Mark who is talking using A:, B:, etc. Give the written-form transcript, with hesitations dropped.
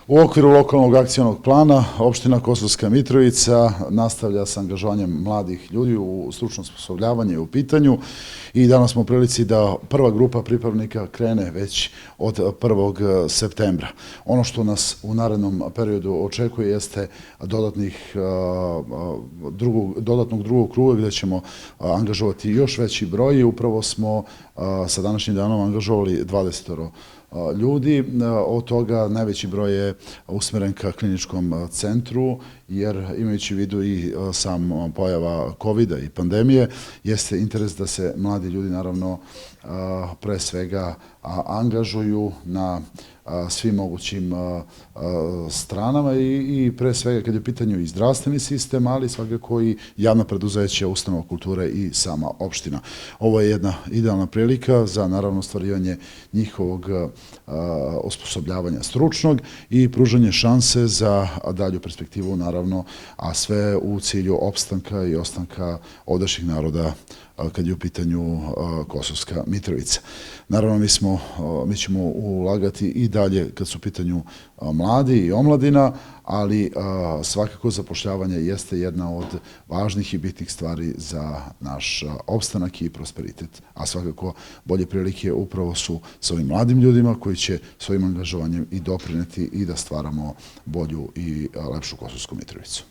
A: U okviru lokalnog akcionog plana opština Kosovska Mitrovica nastavlja sa angažovanjem mladih ljudi u stručno osposobljavanje u pitanju i danas smo u prilici da prva grupa pripravnika krene već od 1. septembra. Ono što nas u narednom periodu očekuje jeste dodatnog drugog kruga gde ćemo angažovati još veći broj i upravo smo sa današnjim danom angažovali 20 ljudi, od toga najveći broj je usmeren ka kliničkom centru, jer imajući u vidu i sam pojava COVID-a i pandemije, jeste interes da se mladi ljudi naravno pre svega angažuju na svim mogućim stranama i pre svega kad je u pitanju i zdravstveni sistem, ali svakako i javna preduzeća, ustanova kulture i sama opština. Ovo je jedna idealna prilika za naravno ostvarivanje njihovog osposobljavanja stručnog i pružanje šanse za dalju perspektivu naravno, a sve u cilju opstanka i ostanka ovdašnjih naroda kad je u pitanju Kosovska Mitrovica. Naravno, mi ćemo ulagati i dalje kad su u pitanju mladi i omladina, ali svakako zapošljavanje jeste jedna od važnih i bitnih stvari za naš opstanak i prosperitet, a svakako bolje prilike upravo su sa ovim mladim ljudima koji će svojim angažovanjem i doprineti i da stvaramo bolju i lepšu Kosovsku Mitrovicu.